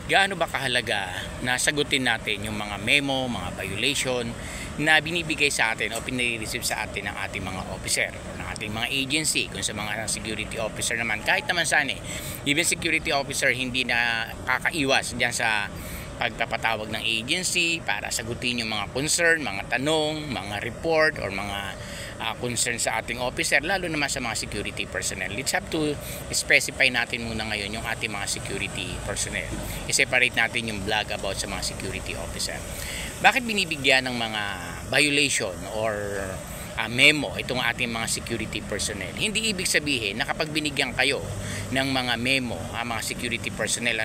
gaano ba kahalaga na sagutin natin yung mga memo, mga violation na binibigay sa atin o pinire-receive sa atin ng ating mga officer o ng ating mga agency. Kung sa mga security officer naman, kahit naman saan even security officer hindi na kakaiwas diyan sa pagpapatawag ng agency para sagutin yung mga concern, mga tanong, mga report or mga concern sa ating officer, lalo naman sa mga security personnel. Let's have to specify natin muna ngayon yung ating mga security personnel. I-separate natin yung vlog about sa mga security officer. Bakit binibigyan ng mga violation or memo itong ating mga security personnel? Hindi ibig sabihin na kapag binigyan kayo ng mga memo, mga security personnel,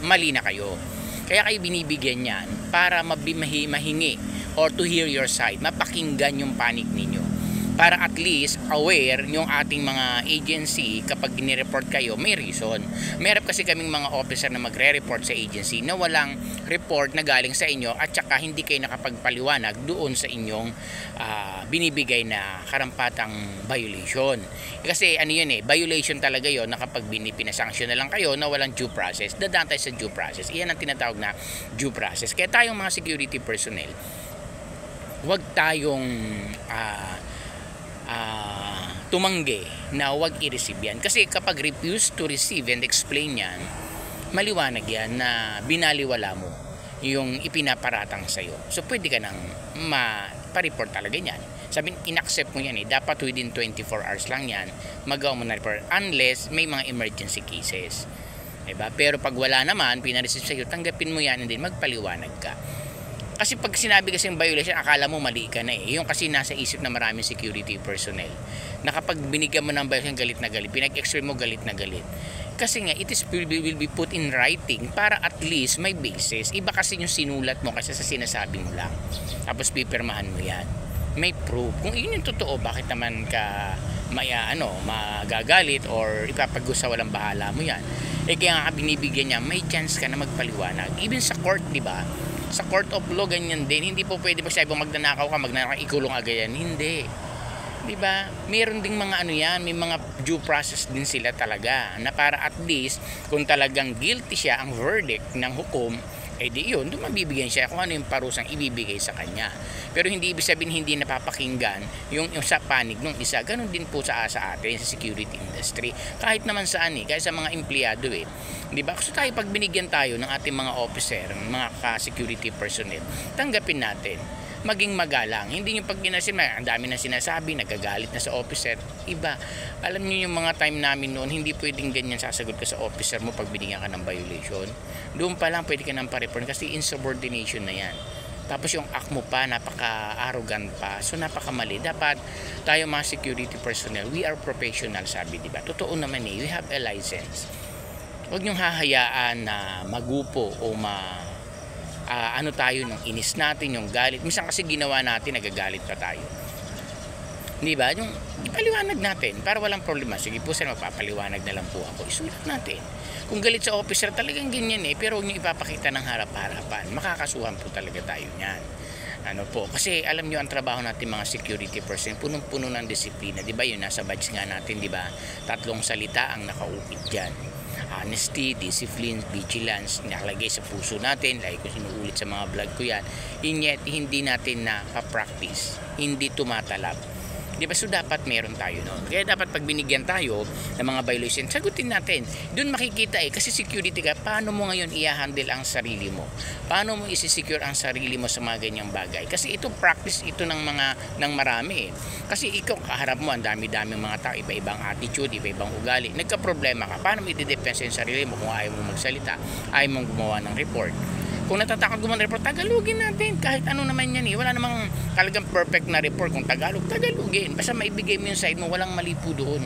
mali na kayo. Kaya kayo binibigyan yan para mahingi or to hear your side, mapakinggan yung panig ninyo. Para at least aware yung ating mga agency kapag nireport kayo, may reason. Meron kasi kaming mga officer na magre-report sa agency na walang report na galing sa inyo at saka hindi kayo nakapagpaliwanag doon sa inyong binibigay na karampatang violation. Kasi violation talaga yon na kapag pinasanction na lang kayo na walang due process, dadaan tayo sa due process. Iyan ang tinatawag na due process. Kaya tayong mga security personnel, huwag tayong tumanggi na huwag i-receive yan. Kasi kapag refuse to receive and explain yan, maliwanag yan na binaliwala mo yung ipinaparatang sa'yo. So pwede ka nang pa-report talaga yan. Sabihin, in-accept mo yan dapat within 24 hours lang yan magawa mo na report unless may mga emergency cases. Diba? Pero pag wala naman, pinareceive sa'yo, tanggapin mo yan and then magpaliwanag ka. Kasi pag sinabi kasing violation, akala mo mali ka na Yung kasi nasa isip na maraming security personnel. Na kapag binigyan mo ng violation, galit na galit. Pinag-explain mo, galit na galit. Kasi nga, will be put in writing para at least may basis. Iba kasi yung sinulat mo kasi sa sinasabi mo lang. Tapos pipirmahan mo yan. May proof. Kung yun yung totoo, bakit naman ka magagalit or ipapaggusa walang bahala mo yan? Kaya nga binibigyan niya, may chance ka na magpaliwanag. Even sa court, di ba? Sa court of law, ganyan din. Hindi po pwede pag sabi mo magnanakaw ka, ikulong agad yan. Hindi. Diba? Meron ding mga may mga due process din sila talaga na para at least kung talagang guilty siya ang verdict ng hukom, di yun, doon mabibigyan siya kung ano yung parusang ibibigay sa kanya. Pero hindi ibig sabihin hindi napapakinggan yung sa panig ng isa. Ganun din po sa atin sa security industry. Kahit naman saan kahit sa mga empleyado Di ba? Kasi tayo pag binigyan tayo ng ating mga officer, mga ka-security personnel, tanggapin natin. Maging magalang. Hindi yung pag ang dami na sinasabi, nagagalit na sa officer. Iba. Alam niyo yung mga time namin noon, hindi pwedeng ganyan sasagot ka sa officer mo pag binigyan ka ng violation. Doon pa lang pwede ka nang pa-report kasi insubordination na yan. Tapos yung act mo pa, napaka-arrogant pa. So napakamali. Dapat tayo mga security personnel, we are professional, sabi, diba? Totoo naman we have a license. Huwag niyong hahayaan na magupo o tayo nung inis natin, yung galit. Minsan kasi ginawa natin, nagagalit pa tayo. Di ba? Yung ipaliwanag natin para walang problema. Sige po sir, magpapaliwanag na lang po ako. Isulat natin. Kung galit sa officer, talagang ganyan pero huwag nyo ipapakita ng harap-harapan. Makakasuhan po talaga tayo niyan. Kasi alam nyo ang trabaho natin mga security person, punong-puno ng disiplina. Di ba yun, nasa badge nga natin, di ba? 3 salita ang nakaupit dyan. Honesty, discipline, vigilance, nakalagay sa puso natin, like kung sinuulit sa mga vlog ko yan, yet hindi natin na pa-practice, hindi tumatalab. Di ba? So dapat meron tayo noon. Kaya dapat pag binigyan tayo ng mga violation, sagutin natin. Doon makikita kasi security ka, paano mo ngayon i-handle ang sarili mo? Paano mo isi-secure ang sarili mo sa mga ganyang bagay? Kasi ito practice ito ng marami Kasi ikaw kaharap mo ang dami-dami mga tao, iba-ibang attitude, iba-ibang ugali. Nagka-problema ka. Paano mo i-defense yung sarili mo kung ayaw mo magsalita, ayaw mong gumawa ng report? Kung natatakot gumawa ng report, Tagalogin natin. Kahit ano naman yan Wala namang talagang perfect na report. Kung Tagalogin. Basta maibigay mo yung side mo, walang mali po doon.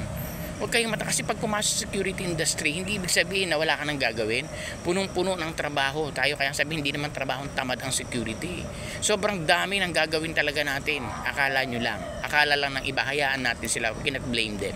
Huwag kayong kasi pag pumasok sa security industry, hindi ibig sabihin na wala ka nang gagawin. Punong-puno ng trabaho. Tayo kaya sabihin, hindi naman trabahong tamad ang security. Sobrang dami ng gagawin talaga natin. Akala nyo lang. Akala lang ng iba. Hayaan natin sila. We cannot blame them.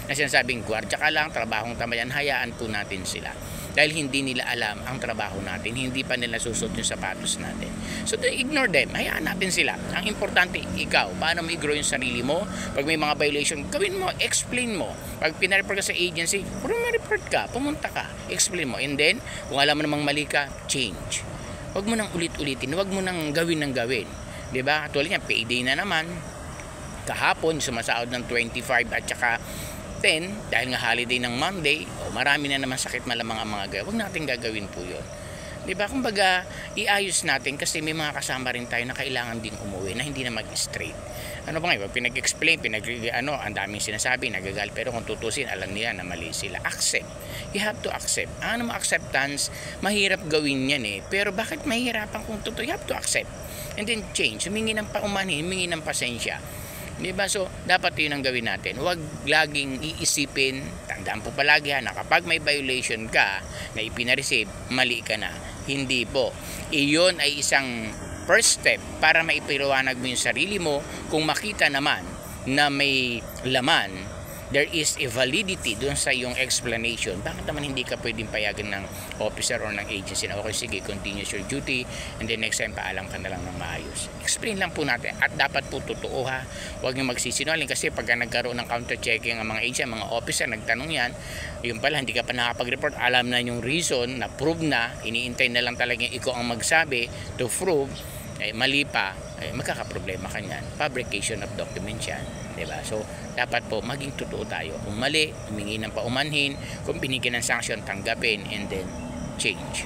Na sinasabing, gwardiya ka lang, trabahong tamad yan, hayaan po natin sila. dahil hindi nila alam ang trabaho natin, hindi pa nila susot yung sapatos natin. So ignore them, hayaan natin sila. Ang importante, ikaw, paano mo i-grow yung sarili mo? Pag may mga violation, gawin mo, explain mo. Pag pinareport ka sa agency, report ka, pumunta ka, explain mo. And then, kung alam mo namang mali ka, change. Huwag mo nang ulit-ulitin, huwag mo nang gawin ng gawin. Diba? Tulad niya, payday na naman. Kahapon, sumasahod ng 25 at saka 10 dahil nga holiday ng Monday, marami na naman sakit malamang ang mga gawin. Huwag natin gagawin po yun. Diba? Kumbaga, iayos natin kasi may mga kasama rin tayo na kailangan ding umuwi na hindi na mag-straight. Ano ba ngayon? Pinag-explain, ang daming sinasabi, nagagal. Pero kung tutusin, alam nila na mali sila. Accept. You have to accept. Ano mo acceptance? Mahirap gawin yan eh. Pero bakit mahirapan kung totoo? You have to accept. And then change. Humingi ng paumanhin, humingi ng pasensya. Diba? So, dapat yun ang gawin natin. Huwag laging iisipin, tandaan po palagi na kapag may violation ka na ipinareceive, mali ka na. Hindi po. Iyon ay isang first step para maipaliwanag mo yung sarili mo. Kung makita naman na may laman, there is a validity dun sa iyong explanation. Bakit naman hindi ka pwedeng payagan ng officer or ng agency na okay, sige, continue your duty and then next time paalam ka na lang ng maayos. Explain lang po natin at dapat po totoo ha. Huwag nyo magsisinungaling kasi pag nagkaroon ng counter-checking ang mga agency, mga officer, nagtanong yan, yung pala hindi ka pa nakapag-report, alam na yung reason, na prove na, iniintay na lang talaga ikaw ang magsabi to prove, mali pa, magkakaproblema ka niyan. Fabrication of documents yan. Diba? So, dapat po maging totoo tayo. Kung mali, humingi ng paumanhin. Kung binigyan ng sanction, tanggapin and then change.